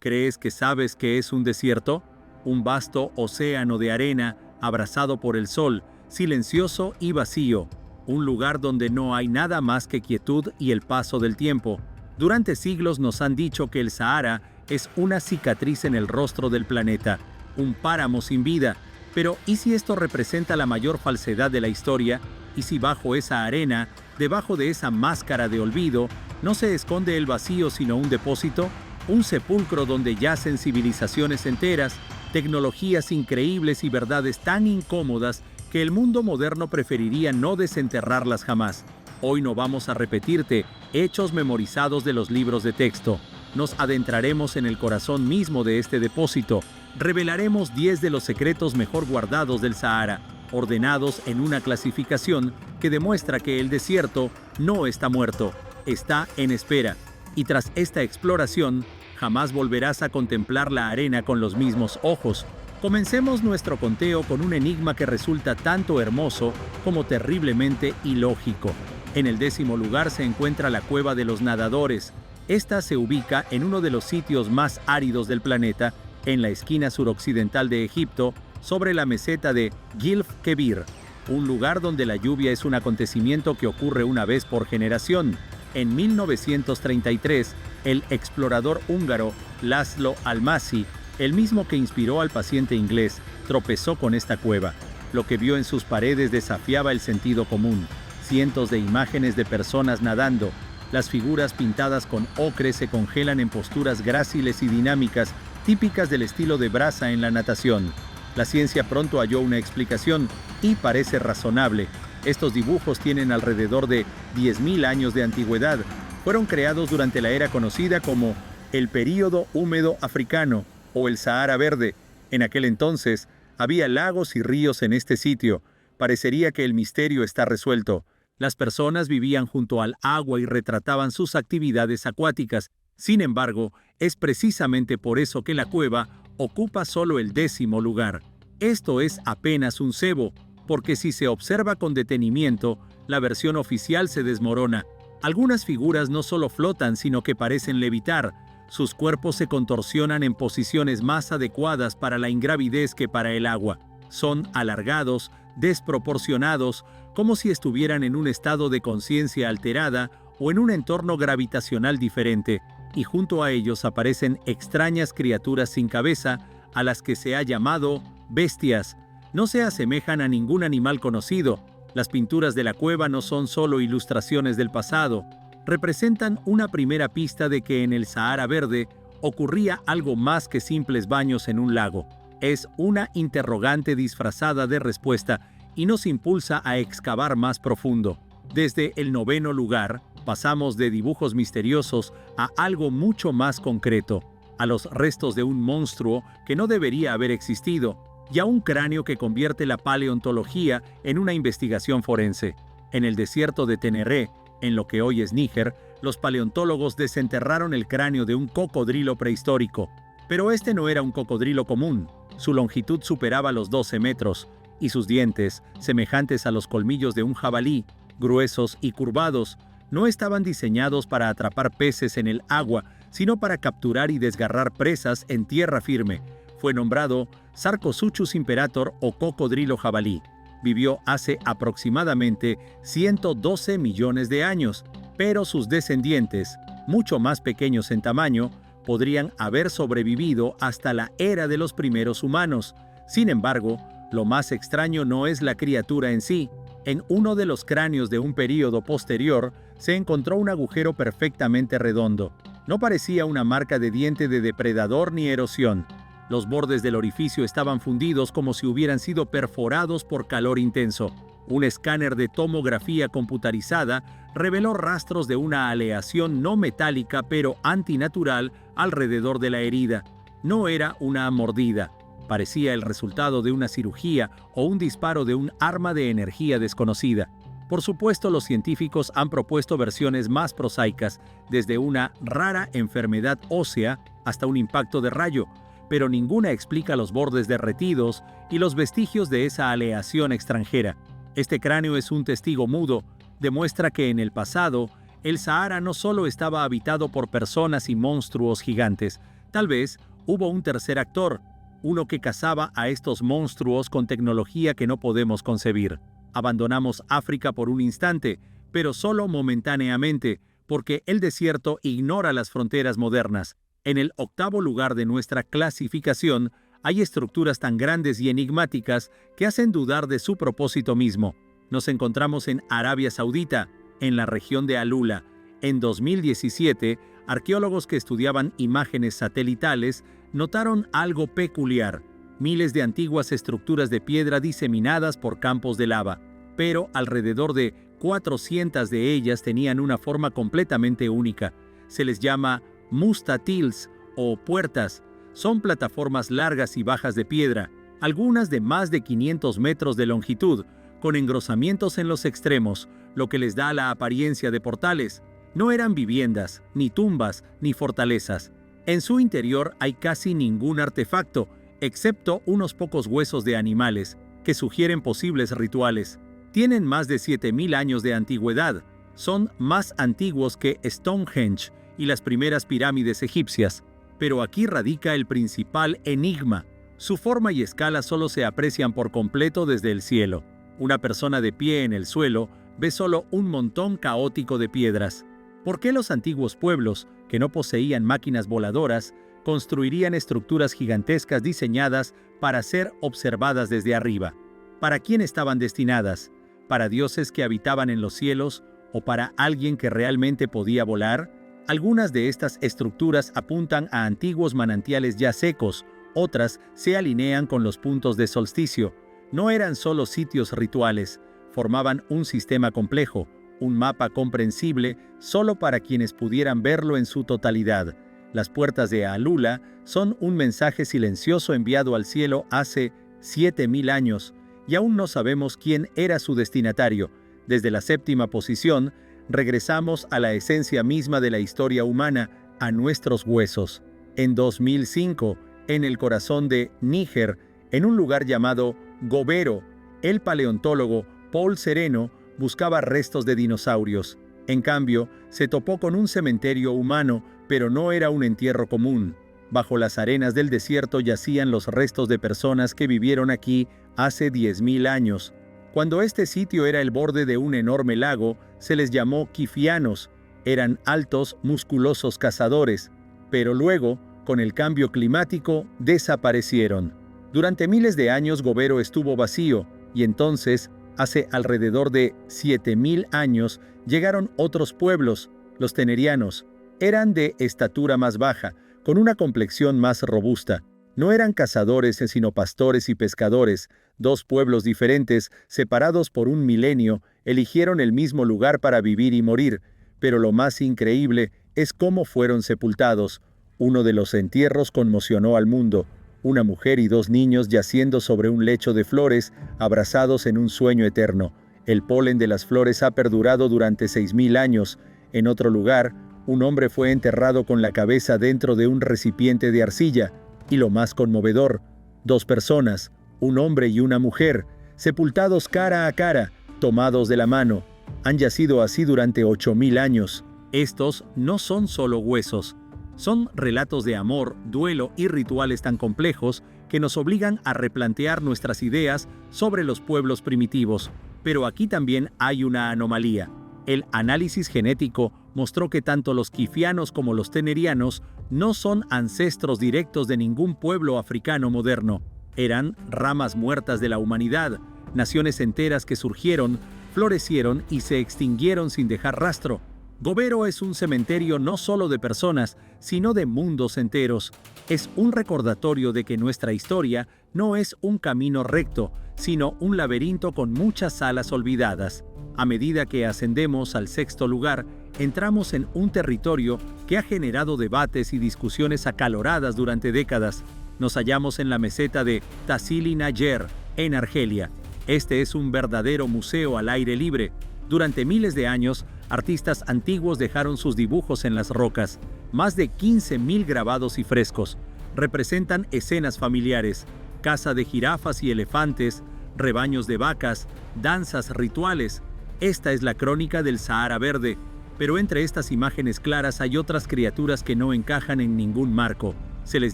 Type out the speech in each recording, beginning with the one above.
¿Crees que sabes qué es un desierto? Un vasto océano de arena, abrasado por el sol, silencioso y vacío. Un lugar donde no hay nada más que quietud y el paso del tiempo. Durante siglos nos han dicho que el Sahara es una cicatriz en el rostro del planeta, un páramo sin vida. Pero, ¿y si esto representa la mayor falsedad de la historia? ¿Y si bajo esa arena, debajo de esa máscara de olvido, no se esconde el vacío sino un depósito? Un sepulcro donde yacen civilizaciones enteras, tecnologías increíbles y verdades tan incómodas que el mundo moderno preferiría no desenterrarlas jamás. Hoy no vamos a repetirte hechos memorizados de los libros de texto. Nos adentraremos en el corazón mismo de este depósito. Revelaremos 10 de los secretos mejor guardados del Sahara, ordenados en una clasificación que demuestra que el desierto no está muerto, está en espera. Y tras esta exploración, jamás volverás a contemplar la arena con los mismos ojos. Comencemos nuestro conteo con un enigma que resulta tanto hermoso como terriblemente ilógico. En el 10º lugar se encuentra la Cueva de los Nadadores. Esta se ubica en uno de los sitios más áridos del planeta, en la esquina suroccidental de Egipto, sobre la meseta de Gilf Kebir, un lugar donde la lluvia es un acontecimiento que ocurre una vez por generación. En 1933, el explorador húngaro László Almásy, el mismo que inspiró al paciente inglés, tropezó con esta cueva. Lo que vio en sus paredes desafiaba el sentido común. Cientos de imágenes de personas nadando. Las figuras pintadas con ocre se congelan en posturas gráciles y dinámicas, típicas del estilo de Braza en la natación. La ciencia pronto halló una explicación, y parece razonable. Estos dibujos tienen alrededor de 10.000 años de antigüedad. Fueron creados durante la era conocida como el período húmedo africano o el Sahara Verde. En aquel entonces, había lagos y ríos en este sitio. Parecería que el misterio está resuelto. Las personas vivían junto al agua y retrataban sus actividades acuáticas. Sin embargo, es precisamente por eso que la cueva ocupa solo el 10º lugar. Esto es apenas un cebo, porque si se observa con detenimiento, la versión oficial se desmorona. Algunas figuras no solo flotan, sino que parecen levitar. Sus cuerpos se contorsionan en posiciones más adecuadas para la ingravidez que para el agua. Son alargados, desproporcionados, como si estuvieran en un estado de conciencia alterada o en un entorno gravitacional diferente, y junto a ellos aparecen extrañas criaturas sin cabeza, a las que se ha llamado bestias. No se asemejan a ningún animal conocido. Las pinturas de la cueva no son solo ilustraciones del pasado, representan una primera pista de que en el Sahara Verde ocurría algo más que simples baños en un lago. Es una interrogante disfrazada de respuesta y nos impulsa a excavar más profundo. Desde el 9º lugar, pasamos de dibujos misteriosos a algo mucho más concreto, a los restos de un monstruo que no debería haber existido, y a un cráneo que convierte la paleontología en una investigación forense. En el desierto de Teneré, en lo que hoy es Níger, los paleontólogos desenterraron el cráneo de un cocodrilo prehistórico. Pero este no era un cocodrilo común. Su longitud superaba los 12 metros, y sus dientes, semejantes a los colmillos de un jabalí, gruesos y curvados, no estaban diseñados para atrapar peces en el agua, sino para capturar y desgarrar presas en tierra firme. Fue nombrado Sarcosuchus imperator o cocodrilo jabalí. Vivió hace aproximadamente 112 millones de años, pero sus descendientes, mucho más pequeños en tamaño, podrían haber sobrevivido hasta la era de los primeros humanos. Sin embargo, lo más extraño no es la criatura en sí. En uno de los cráneos de un período posterior se encontró un agujero perfectamente redondo. No parecía una marca de diente de depredador ni erosión. Los bordes del orificio estaban fundidos como si hubieran sido perforados por calor intenso. Un escáner de tomografía computarizada reveló rastros de una aleación no metálica pero antinatural alrededor de la herida. No era una mordida. Parecía el resultado de una cirugía o un disparo de un arma de energía desconocida. Por supuesto, los científicos han propuesto versiones más prosaicas, desde una rara enfermedad ósea hasta un impacto de rayo, pero ninguna explica los bordes derretidos y los vestigios de esa aleación extranjera. Este cráneo es un testigo mudo, demuestra que en el pasado, el Sahara no solo estaba habitado por personas y monstruos gigantes, Tal vez hubo un tercer actor, uno que cazaba a estos monstruos con tecnología que no podemos concebir. Abandonamos África por un instante, pero solo momentáneamente, porque el desierto ignora las fronteras modernas. En el octavo lugar de nuestra clasificación, hay estructuras tan grandes y enigmáticas que hacen dudar de su propósito mismo. Nos encontramos en Arabia Saudita, en la región de Alula. En 2017, arqueólogos que estudiaban imágenes satelitales notaron algo peculiar: miles de antiguas estructuras de piedra diseminadas por campos de lava, pero alrededor de 400 de ellas tenían una forma completamente única. Se les llama mustatils o puertas. Son plataformas largas y bajas de piedra, algunas de más de 500 metros de longitud, con engrosamientos en los extremos, lo que les da la apariencia de portales. No eran viviendas, ni tumbas, ni fortalezas. En su interior hay casi ningún artefacto, excepto unos pocos huesos de animales, que sugieren posibles rituales. Tienen más de 7000 años de antigüedad. Son más antiguos que Stonehenge y las primeras pirámides egipcias. Pero aquí radica el principal enigma. Su forma y escala solo se aprecian por completo desde el cielo. Una persona de pie en el suelo ve solo un montón caótico de piedras. ¿Por qué los antiguos pueblos, que no poseían máquinas voladoras, construirían estructuras gigantescas diseñadas para ser observadas desde arriba? ¿Para quién estaban destinadas? ¿Para dioses que habitaban en los cielos o para alguien que realmente podía volar? Algunas de estas estructuras apuntan a antiguos manantiales ya secos, otras se alinean con los puntos de solsticio. No eran solo sitios rituales, formaban un sistema complejo, un mapa comprensible solo para quienes pudieran verlo en su totalidad. Las puertas de Alula son un mensaje silencioso enviado al cielo hace 7000 años, y aún no sabemos quién era su destinatario. Desde la séptima posición, regresamos a la esencia misma de la historia humana, a nuestros huesos. En 2005, en el corazón de Níger, en un lugar llamado Gobero, el paleontólogo Paul Sereno buscaba restos de dinosaurios. En cambio, se topó con un cementerio humano, pero no era un entierro común. Bajo las arenas del desierto yacían los restos de personas que vivieron aquí hace 10.000 años. Cuando este sitio era el borde de un enorme lago, se les llamó quifianos. Eran altos, musculosos cazadores, pero luego, con el cambio climático, desaparecieron. Durante miles de años Gobero estuvo vacío, y entonces, hace alrededor de 7000 años, llegaron otros pueblos, los tenerianos. Eran de estatura más baja, con una complexión más robusta. No eran cazadores, sino pastores y pescadores. Dos pueblos diferentes, separados por un milenio, eligieron el mismo lugar para vivir y morir. Pero lo más increíble es cómo fueron sepultados. Uno de los entierros conmocionó al mundo. Una mujer y dos niños yaciendo sobre un lecho de flores, abrazados en un sueño eterno. El polen de las flores ha perdurado durante 6000 años. En otro lugar, un hombre fue enterrado con la cabeza dentro de un recipiente de arcilla. Y lo más conmovedor, dos personas, un hombre y una mujer, sepultados cara a cara, tomados de la mano, han yacido así durante 8000 años. Estos no son solo huesos. Son relatos de amor, duelo y rituales tan complejos que nos obligan a replantear nuestras ideas sobre los pueblos primitivos. Pero aquí también hay una anomalía. El análisis genético mostró que tanto los quifianos como los tenerianos no son ancestros directos de ningún pueblo africano moderno. Eran ramas muertas de la humanidad, naciones enteras que surgieron, florecieron y se extinguieron sin dejar rastro. Gobero es un cementerio no solo de personas, sino de mundos enteros. Es un recordatorio de que nuestra historia no es un camino recto, sino un laberinto con muchas salas olvidadas. A medida que ascendemos al sexto lugar, entramos en un territorio que ha generado debates y discusiones acaloradas durante décadas. Nos hallamos en la meseta de Tassili Najer, en Argelia. Este es un verdadero museo al aire libre. Durante miles de años, artistas antiguos dejaron sus dibujos en las rocas. Más de 15.000 grabados y frescos. Representan escenas familiares, caza de jirafas y elefantes, rebaños de vacas, danzas rituales. Esta es la crónica del Sahara Verde, pero entre estas imágenes claras hay otras criaturas que no encajan en ningún marco. Se les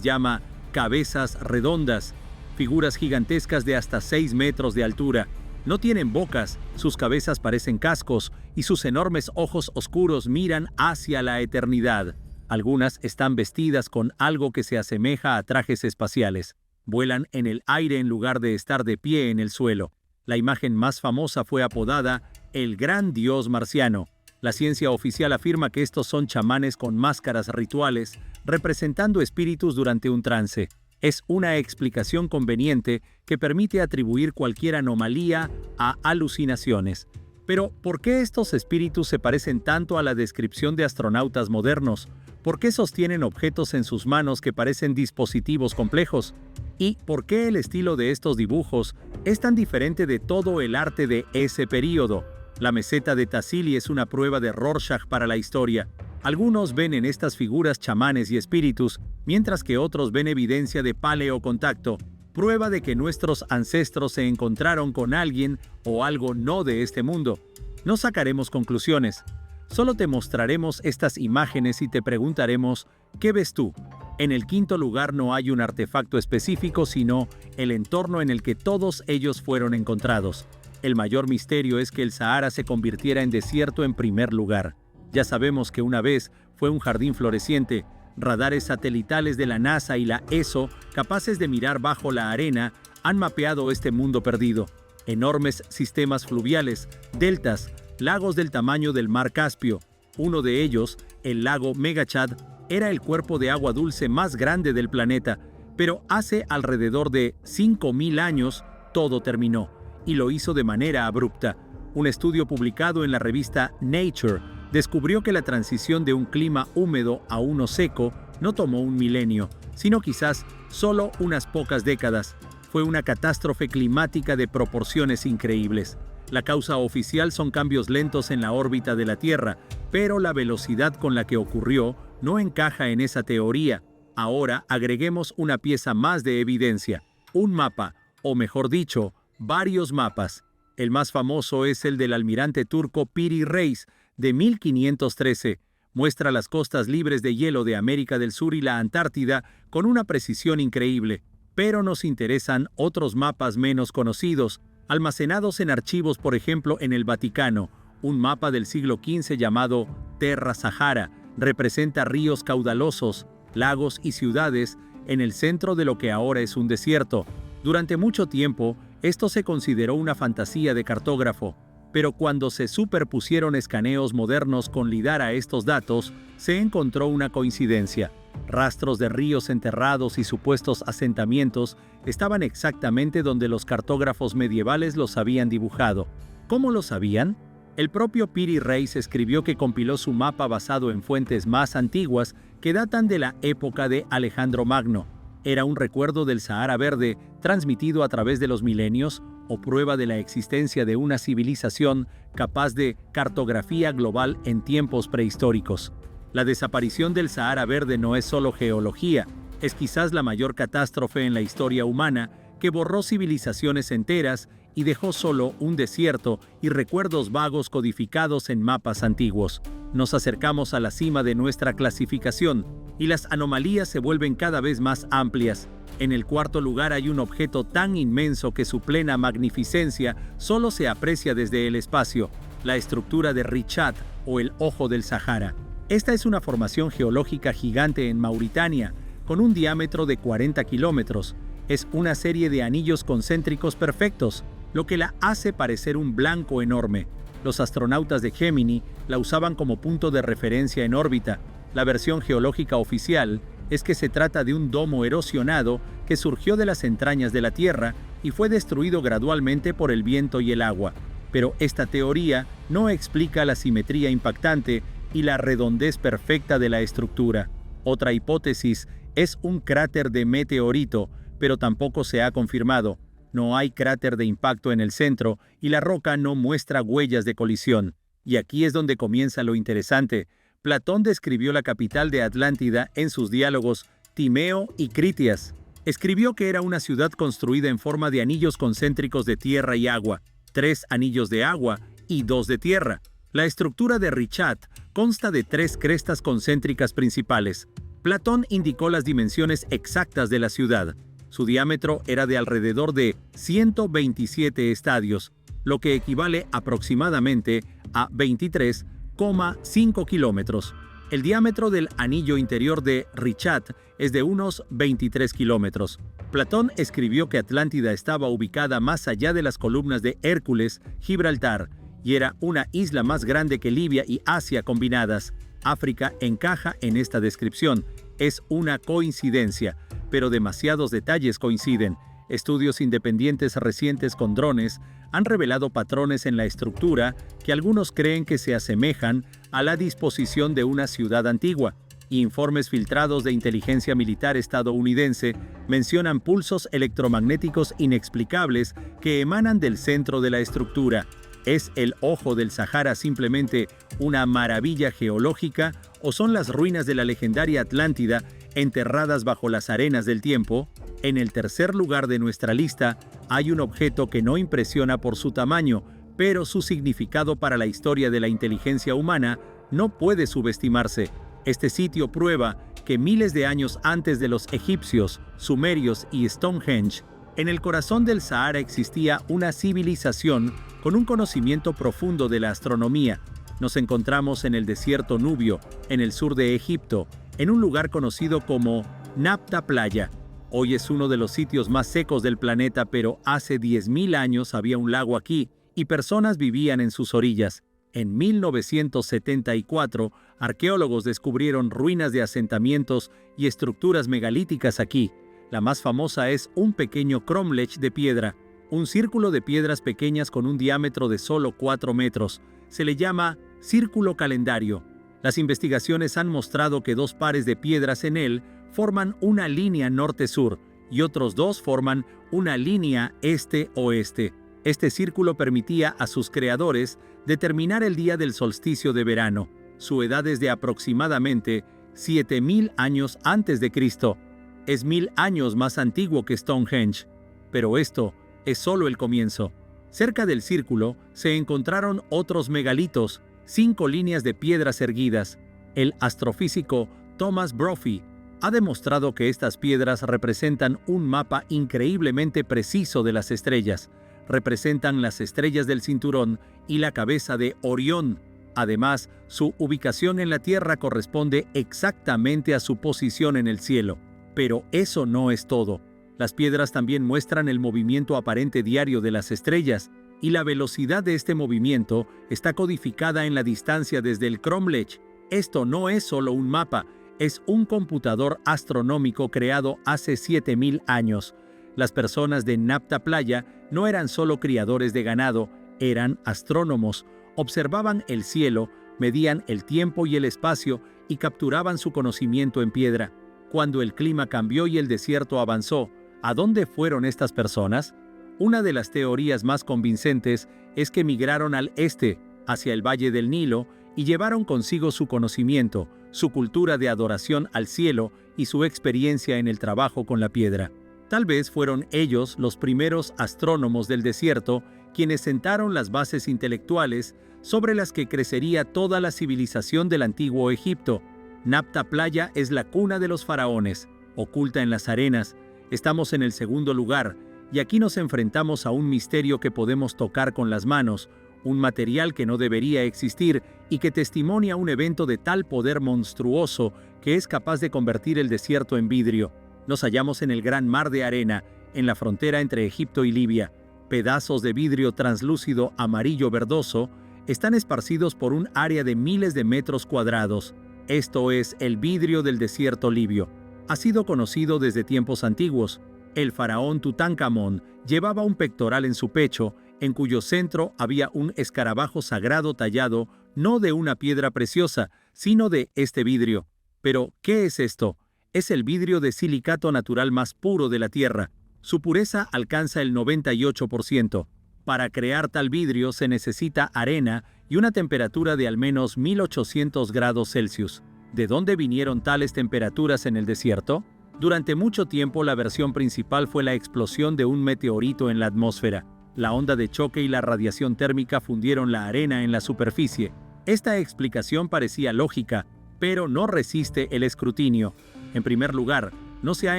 llama cabezas redondas, figuras gigantescas de hasta 6 metros de altura. No tienen bocas, sus cabezas parecen cascos y sus enormes ojos oscuros miran hacia la eternidad. Algunas están vestidas con algo que se asemeja a trajes espaciales. Vuelan en el aire en lugar de estar de pie en el suelo. La imagen más famosa fue apodada el Gran Dios Marciano. La ciencia oficial afirma que estos son chamanes con máscaras rituales, representando espíritus durante un trance. Es una explicación conveniente que permite atribuir cualquier anomalía a alucinaciones. Pero, ¿por qué estos espíritus se parecen tanto a la descripción de astronautas modernos? ¿Por qué sostienen objetos en sus manos que parecen dispositivos complejos? ¿Y por qué el estilo de estos dibujos es tan diferente de todo el arte de ese período? La meseta de Tassili es una prueba de Rorschach para la historia. Algunos ven en estas figuras chamanes y espíritus, mientras que otros ven evidencia de paleocontacto, prueba de que nuestros ancestros se encontraron con alguien o algo no de este mundo. No sacaremos conclusiones. Solo te mostraremos estas imágenes y te preguntaremos, ¿qué ves tú? En el quinto lugar no hay un artefacto específico, sino el entorno en el que todos ellos fueron encontrados. El mayor misterio es que el Sahara se convirtiera en desierto en primer lugar. Ya sabemos que una vez fue un jardín floreciente. Radares satelitales de la NASA y la ESO, capaces de mirar bajo la arena, han mapeado este mundo perdido. Enormes sistemas fluviales, deltas, lagos del tamaño del mar Caspio. Uno de ellos, el lago Megachad, era el cuerpo de agua dulce más grande del planeta, pero hace alrededor de 5.000 años todo terminó, y lo hizo de manera abrupta. Un estudio publicado en la revista Nature descubrió que la transición de un clima húmedo a uno seco no tomó un milenio, sino quizás solo unas pocas décadas. Fue una catástrofe climática de proporciones increíbles. La causa oficial son cambios lentos en la órbita de la Tierra, pero la velocidad con la que ocurrió no encaja en esa teoría. Ahora agreguemos una pieza más de evidencia, un mapa, o mejor dicho, varios mapas. El más famoso es el del almirante turco Piri Reis, de 1513. Muestra las costas libres de hielo de América del Sur y la Antártida con una precisión increíble. Pero nos interesan otros mapas menos conocidos, almacenados en archivos, por ejemplo en el Vaticano. Un mapa del siglo XV llamado Terra Sahara representa ríos caudalosos, lagos y ciudades en el centro de lo que ahora es un desierto. Durante mucho tiempo, esto se consideró una fantasía de cartógrafo, pero cuando se superpusieron escaneos modernos con lidar a estos datos, se encontró una coincidencia. Rastros de ríos enterrados y supuestos asentamientos estaban exactamente donde los cartógrafos medievales los habían dibujado. ¿Cómo lo sabían? El propio Piri Reis escribió que compiló su mapa basado en fuentes más antiguas que datan de la época de Alejandro Magno. Era un recuerdo del Sahara Verde transmitido a través de los milenios o prueba de la existencia de una civilización capaz de cartografía global en tiempos prehistóricos. La desaparición del Sahara Verde no es solo geología, es quizás la mayor catástrofe en la historia humana que borró civilizaciones enteras y dejó solo un desierto y recuerdos vagos codificados en mapas antiguos. Nos acercamos a la cima de nuestra clasificación y las anomalías se vuelven cada vez más amplias. En el cuarto lugar hay un objeto tan inmenso que su plena magnificencia solo se aprecia desde el espacio, la estructura de Richat o el Ojo del Sahara. Esta es una formación geológica gigante en Mauritania, con un diámetro de 40 kilómetros. Es una serie de anillos concéntricos perfectos, lo que la hace parecer un blanco enorme. Los astronautas de Gemini la usaban como punto de referencia en órbita. La versión geológica oficial es que se trata de un domo erosionado que surgió de las entrañas de la Tierra y fue destruido gradualmente por el viento y el agua. Pero esta teoría no explica la simetría impactante y la redondez perfecta de la estructura. Otra hipótesis es un cráter de meteorito, pero tampoco se ha confirmado. No hay cráter de impacto en el centro y la roca no muestra huellas de colisión. Y aquí es donde comienza lo interesante. Platón describió la capital de Atlántida en sus diálogos Timeo y Critias. Escribió que era una ciudad construida en forma de anillos concéntricos de tierra y agua, 3 anillos de agua y 2 de tierra. La estructura de Richat consta de 3 crestas concéntricas principales. Platón indicó las dimensiones exactas de la ciudad. Su diámetro era de alrededor de 127 estadios, lo que equivale aproximadamente a 23,5 kilómetros. El diámetro del anillo interior de Richat es de unos 23 kilómetros. Platón escribió que Atlántida estaba ubicada más allá de las columnas de Hércules, Gibraltar, y era una isla más grande que Libia y Asia combinadas. África encaja en esta descripción. Es una coincidencia, pero demasiados detalles coinciden. Estudios independientes recientes con drones han revelado patrones en la estructura que algunos creen que se asemejan a la disposición de una ciudad antigua. Informes filtrados de inteligencia militar estadounidense mencionan pulsos electromagnéticos inexplicables que emanan del centro de la estructura. ¿Es el Ojo del Sahara simplemente una maravilla geológica o son las ruinas de la legendaria Atlántida enterradas bajo las arenas del tiempo? En el tercer lugar de nuestra lista hay un objeto que no impresiona por su tamaño, pero su significado para la historia de la inteligencia humana no puede subestimarse. Este sitio prueba que miles de años antes de los egipcios, sumerios y Stonehenge, en el corazón del Sahara existía una civilización con un conocimiento profundo de la astronomía. Nos encontramos en el desierto nubio, en el sur de Egipto, en un lugar conocido como Napta Playa. Hoy es uno de los sitios más secos del planeta, pero hace 10.000 años había un lago aquí y personas vivían en sus orillas. En 1974, arqueólogos descubrieron ruinas de asentamientos y estructuras megalíticas aquí. La más famosa es un pequeño cromlech de piedra, un círculo de piedras pequeñas con un diámetro de solo 4 metros. Se le llama círculo calendario. Las investigaciones han mostrado que 2 pares de piedras en él forman una línea norte-sur y otros 2 forman una línea este-oeste. Este círculo permitía a sus creadores determinar el día del solsticio de verano. Su edad es de aproximadamente 7.000 años antes de Cristo. Es 1.000 años más antiguo que Stonehenge. Pero esto es solo el comienzo. Cerca del círculo se encontraron otros megalitos, 5 líneas de piedras erguidas. El astrofísico Thomas Brophy ha demostrado que estas piedras representan un mapa increíblemente preciso de las estrellas. Representan las estrellas del cinturón y la cabeza de Orión. Además, su ubicación en la Tierra corresponde exactamente a su posición en el cielo. Pero eso no es todo. Las piedras también muestran el movimiento aparente diario de las estrellas, y la velocidad de este movimiento está codificada en la distancia desde el cromlech. Esto no es solo un mapa, es un computador astronómico creado hace 7.000 años. Las personas de Napta Playa no eran solo criadores de ganado, eran astrónomos. Observaban el cielo, medían el tiempo y el espacio y capturaban su conocimiento en piedra. Cuando el clima cambió y el desierto avanzó, ¿a dónde fueron estas personas? Una de las teorías más convincentes es que migraron al este, hacia el valle del Nilo, y llevaron consigo su conocimiento, su cultura de adoración al cielo y su experiencia en el trabajo con la piedra. Tal vez fueron ellos los primeros astrónomos del desierto quienes sentaron las bases intelectuales sobre las que crecería toda la civilización del antiguo Egipto. Napta Playa es la cuna de los faraones, oculta en las arenas. Estamos en el segundo lugar, y aquí nos enfrentamos a un misterio que podemos tocar con las manos, un material que no debería existir y que testimonia un evento de tal poder monstruoso que es capaz de convertir el desierto en vidrio. Nos hallamos en el gran mar de arena, en la frontera entre Egipto y Libia. Pedazos de vidrio translúcido amarillo verdoso están esparcidos por un área de miles de metros cuadrados. Esto es el vidrio del desierto libio. Ha sido conocido desde tiempos antiguos. El faraón Tutankamón llevaba un pectoral en su pecho, en cuyo centro había un escarabajo sagrado tallado no de una piedra preciosa, sino de este vidrio. Pero, ¿qué es esto? Es el vidrio de silicato natural más puro de la Tierra. Su pureza alcanza el 98%. Para crear tal vidrio se necesita arena y una temperatura de al menos 1800 grados Celsius. ¿De dónde vinieron tales temperaturas en el desierto? Durante mucho tiempo la versión principal fue la explosión de un meteorito en la atmósfera. La onda de choque y la radiación térmica fundieron la arena en la superficie. Esta explicación parecía lógica, pero no resiste el escrutinio. En primer lugar, no se ha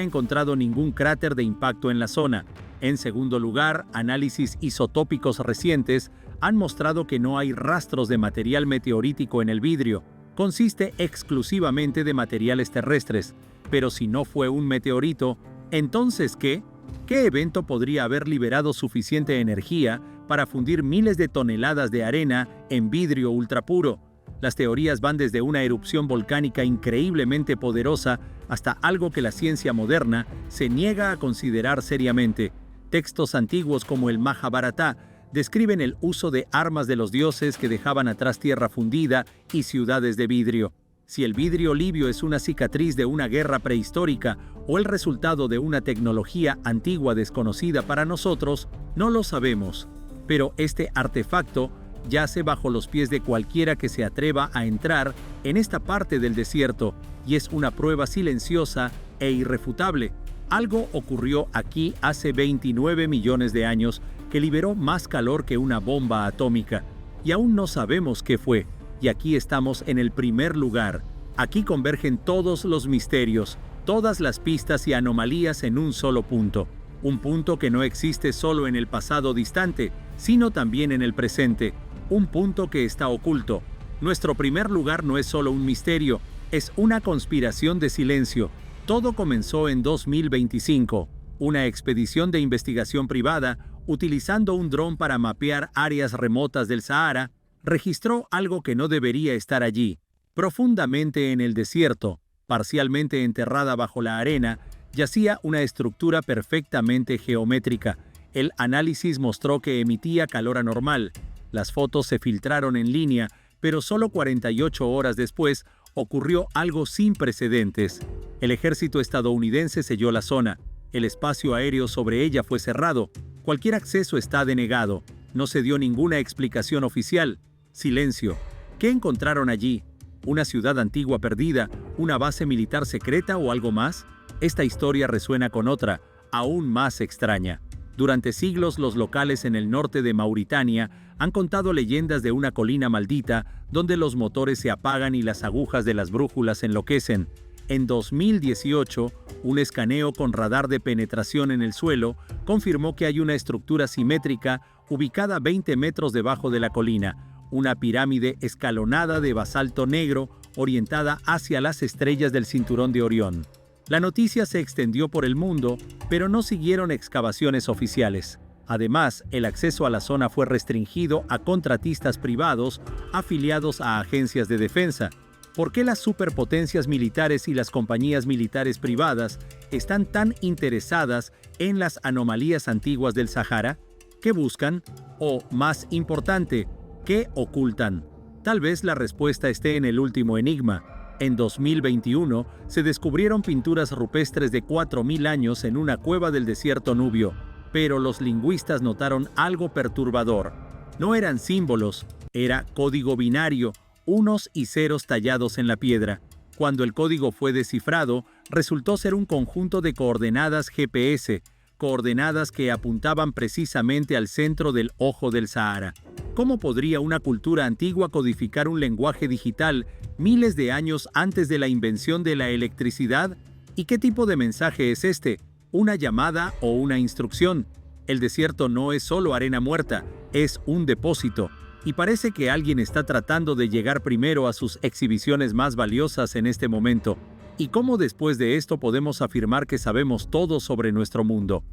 encontrado ningún cráter de impacto en la zona. En segundo lugar, análisis isotópicos recientes han mostrado que no hay rastros de material meteorítico en el vidrio. Consiste exclusivamente de materiales terrestres. Pero si no fue un meteorito, ¿entonces qué? ¿Qué evento podría haber liberado suficiente energía para fundir miles de toneladas de arena en vidrio ultrapuro? Las teorías van desde una erupción volcánica increíblemente poderosa hasta algo que la ciencia moderna se niega a considerar seriamente. Textos antiguos como el Majábharata describen el uso de armas de los dioses que dejaban atrás tierra fundida y ciudades de vidrio. Si el vidrio libio es una cicatriz de una guerra prehistórica o el resultado de una tecnología antigua desconocida para nosotros, no lo sabemos. Pero este artefacto yace bajo los pies de cualquiera que se atreva a entrar en esta parte del desierto, y es una prueba silenciosa e irrefutable. Algo ocurrió aquí hace 29 millones de años que liberó más calor que una bomba atómica, y aún no sabemos qué fue. Y aquí estamos en el primer lugar. Aquí convergen todos los misterios, todas las pistas y anomalías en un solo punto. Un punto que no existe solo en el pasado distante, sino también en el presente. Un punto que está oculto. Nuestro primer lugar no es solo un misterio, es una conspiración de silencio. Todo comenzó en 2025. Una expedición de investigación privada, utilizando un dron para mapear áreas remotas del Sahara, registró algo que no debería estar allí. Profundamente en el desierto, parcialmente enterrada bajo la arena, yacía una estructura perfectamente geométrica. El análisis mostró que emitía calor anormal. Las fotos se filtraron en línea, pero solo 48 horas después ocurrió algo sin precedentes. El ejército estadounidense selló la zona. El espacio aéreo sobre ella fue cerrado. Cualquier acceso está denegado. No se dio ninguna explicación oficial. Silencio. ¿Qué encontraron allí? ¿Una ciudad antigua perdida? ¿Una base militar secreta o algo más? Esta historia resuena con otra, aún más extraña. Durante siglos los locales en el norte de Mauritania han contado leyendas de una colina maldita donde los motores se apagan y las agujas de las brújulas enloquecen. En 2018, un escaneo con radar de penetración en el suelo confirmó que hay una estructura simétrica ubicada 20 metros debajo de la colina, una pirámide escalonada de basalto negro orientada hacia las estrellas del cinturón de Orión. La noticia se extendió por el mundo, pero no siguieron excavaciones oficiales. Además, el acceso a la zona fue restringido a contratistas privados afiliados a agencias de defensa. ¿Por qué las superpotencias militares y las compañías militares privadas están tan interesadas en las anomalías antiguas del Sahara? ¿Qué buscan? O, más importante, ¿qué ocultan? Tal vez la respuesta esté en el último enigma. En 2021 se descubrieron pinturas rupestres de 4000 años en una cueva del desierto nubio, pero los lingüistas notaron algo perturbador. No eran símbolos, era código binario, unos y ceros tallados en la piedra. Cuando el código fue descifrado, resultó ser un conjunto de coordenadas GPS, coordenadas que apuntaban precisamente al centro del ojo del Sahara. ¿Cómo podría una cultura antigua codificar un lenguaje digital miles de años antes de la invención de la electricidad? ¿Y qué tipo de mensaje es este? ¿Una llamada o una instrucción? El desierto no es solo arena muerta, es un depósito. Y parece que alguien está tratando de llegar primero a sus exhibiciones más valiosas en este momento. ¿Y cómo después de esto podemos afirmar que sabemos todo sobre nuestro mundo?